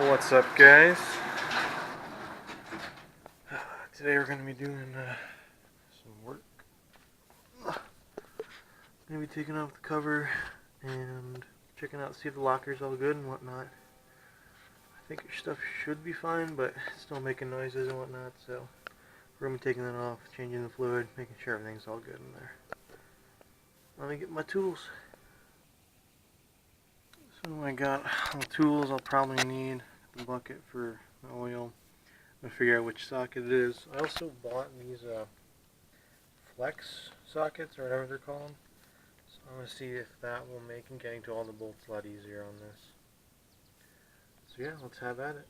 What's up, guys? Today we're going to be doing some work. Going to be taking off the cover and checking out, see if the locker's all good and whatnot. I think your stuff should be fine, but it's still making noises and whatnot, so we're going to be taking that off, changing the fluid, making sure everything's all good in there. Let me get my tools. So I got all the tools. I'll probably need the bucket for the oil. I'm going to figure out which socket it is. I also bought these flex sockets, or whatever they're called. So I'm going to see if that will make getting to all the bolts a lot easier on this. So yeah, let's have at it.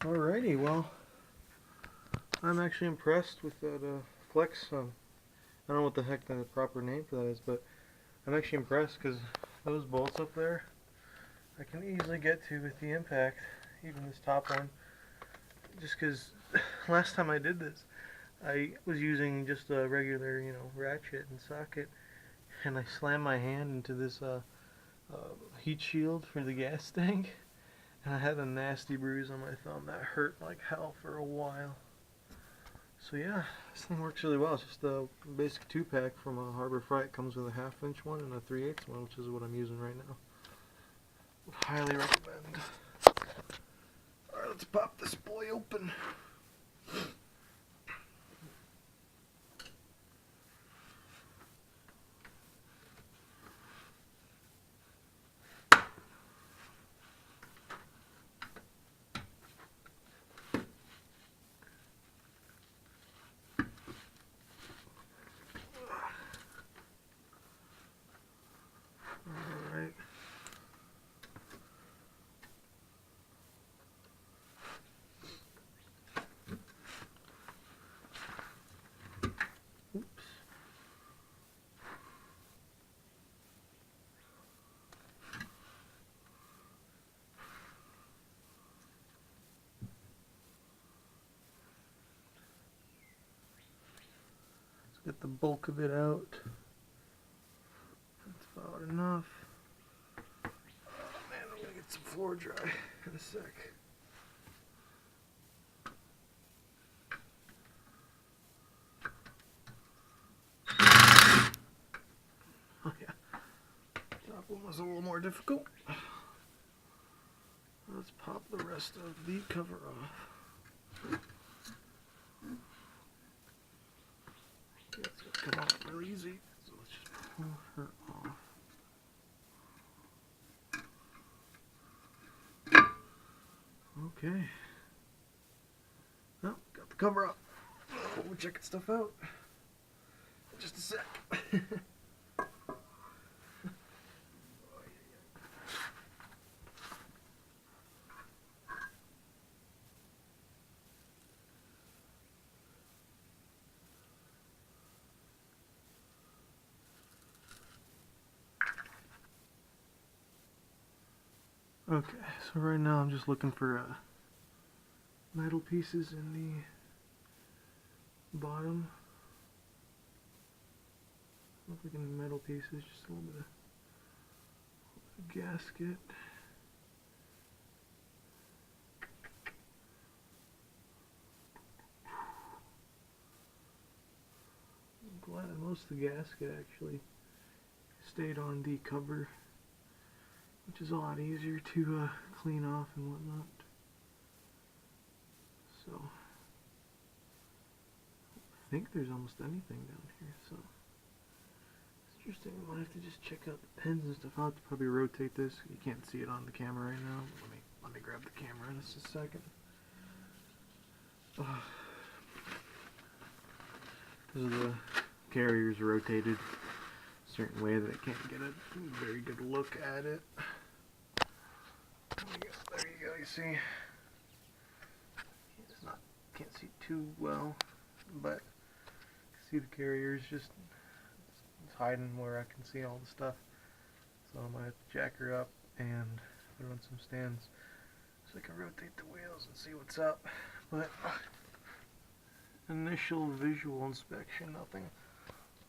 Alrighty, well, I'm actually impressed with that flex. I don't know what the heck the proper name for that is, but I'm actually impressed because those bolts up there, I can easily get to with the impact, even this top one. Just because last time I did this, I was using just a regular, ratchet and socket, and I slammed my hand into this heat shield for the gas tank, and I had a nasty bruise on my thumb that hurt like hell for a while. So yeah, this thing works really well. It's just a basic 2-pack from Harbor Freight. It comes with a 1/2 inch one and a 3/8 one, which is what I'm using right now. Would highly recommend. Alright, let's pop this boy open. Alright. Oops. Let's get the bulk of it out. That's about enough. Oh man, I'm gonna get some floor dry in a sec. Oh yeah, top one was a little more difficult. Let's pop the rest of the cover off. It's gonna come off real easy, so let's just pull her off. Okay. Well, got the cover up. We're checking stuff out. Just a sec. Okay, so right now I'm just looking for metal pieces in the bottom. Look like in metal pieces, just a little bit of gasket. the gasket actually stayed on the cover, which is a lot easier to clean off and whatnot. So I think there's almost anything down here, so it's interesting. I might have to just check out the pins and stuff. I'll have to probably rotate this. You can't see it on the camera right now. Let me grab the camera in just a second. Because the carrier's rotated a certain way that I can't get a very good look at it. There you go, you see. Can't see too well, but see the carrier's just it's hiding where I can see all the stuff. So I might have to jack her up and put her on some stands so I can rotate the wheels and see what's up. But initial visual inspection, nothing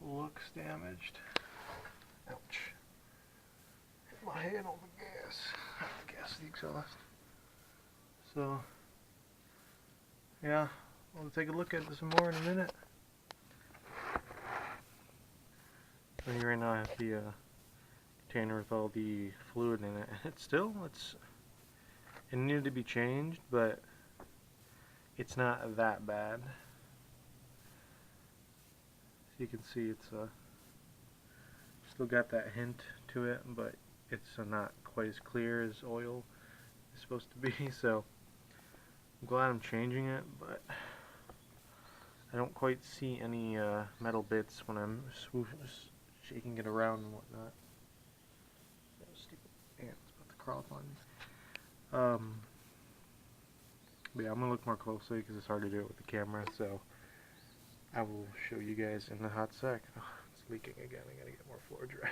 looks damaged. Ouch. Hit my head on the gas. The gas is the exhaust. So yeah, we'll take a look at this more in a minute. So here right now I have the container with all the fluid in it. It needed to be changed, but it's not that bad. So you can see it's still got that hint to it, but it's not quite as clear as oil is supposed to be. So I'm glad I'm changing it, but I don't quite see any metal bits when I'm shaking it around and whatnot. Stupid ant, it's about to crawl up on me. But yeah, I'm gonna look more closely because it's hard to do it with the camera, so I will show you guys in a hot sec. Oh, it's leaking again. I gotta get more floor dry.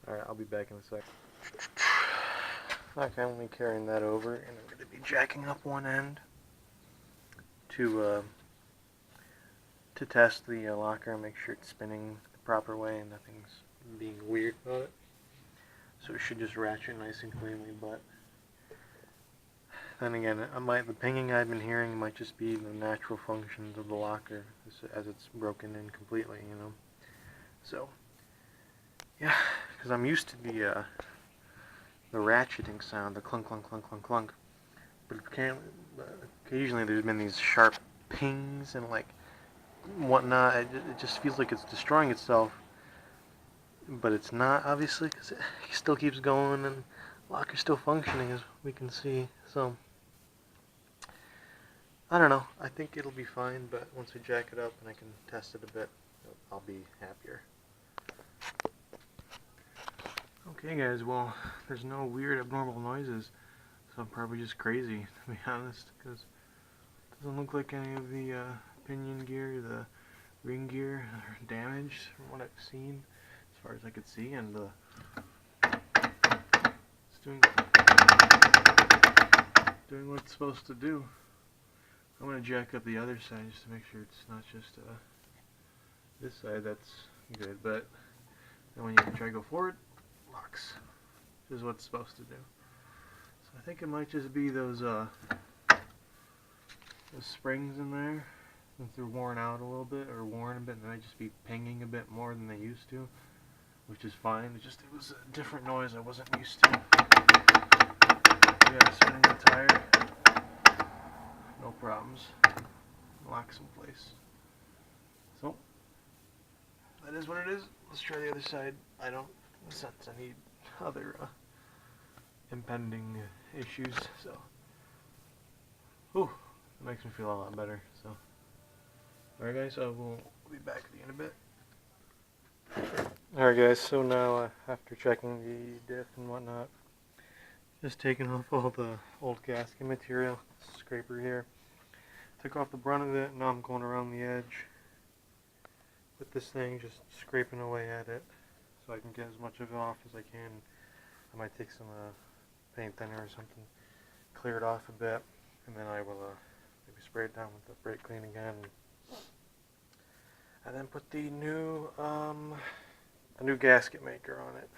Alright, I'll be back in a sec. Okay, I'm going to be carrying that over, and I'm going to be jacking up one end to test the locker and make sure it's spinning the proper way and nothing's being weird about it. So it should just ratchet nice and cleanly, but then again, the pinging I've been hearing might just be the natural functions of the locker as it's broken in completely, you know. So yeah, because I'm used to the ratcheting sound, the clunk, clunk, clunk, clunk, clunk. But occasionally there's been these sharp pings and like whatnot. It just feels like it's destroying itself, but it's not, obviously, because it still keeps going and the locker's still functioning, as we can see. So I don't know. I think it'll be fine, but once I jack it up and I can test it a bit, I'll be happier. Okay guys, well, there's no weird abnormal noises, so I'm probably just crazy, to be honest, because it doesn't look like any of the pinion gear, the ring gear are damaged from what I've seen, as far as I could see, and it's doing what it's supposed to do. I'm going to jack up the other side just to make sure it's not just this side that's good, but then when you try to go forward, locks, which is what it's supposed to do. So I think it might just be those springs in there, since they're worn out a little bit, or worn a bit, and they might just be pinging a bit more than they used to, which is fine. It was a different noise I wasn't used to. Yeah, spinning the tire, no problems. Locks in place. So that is what it is. Let's try the other side. I don't sense any other impending issues, so it makes me feel a lot better. So alright guys, we'll be back at the end of it. Alright guys, so now after checking the diff and whatnot, just taking off all the old gasket material, scraper here, took off the brunt of it. Now I'm going around the edge with this thing, just scraping away at it so I can get as much of it off as I can. I might take some paint thinner or something, clear it off a bit, and then I will maybe spray it down with the brake clean again, and then put the new a new gasket maker on it.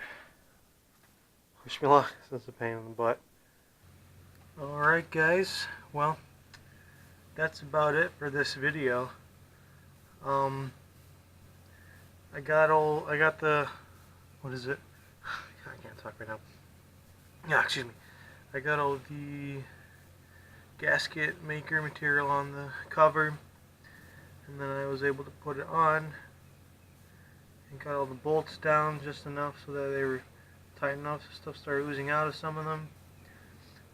Wish me luck, this is a pain in the butt. Alright guys, well, that's about it for this video. I got the, what is it? I can't talk right now. Yeah, excuse me. I got all the gasket maker material on the cover, and then I was able to put it on and got all the bolts down just enough so that they were tight enough so stuff started oozing out of some of them.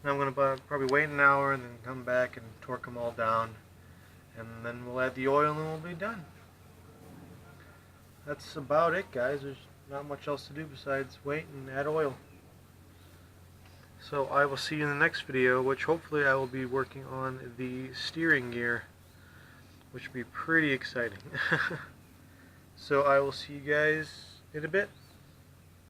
And I'm going to probably wait an hour and then come back and torque them all down, and then we'll add the oil and we'll be done. That's about it, guys. There's not much else to do besides wait and add oil. So I will see you in the next video, which hopefully I will be working on the steering gear, which will be pretty exciting. So I will see you guys in a bit.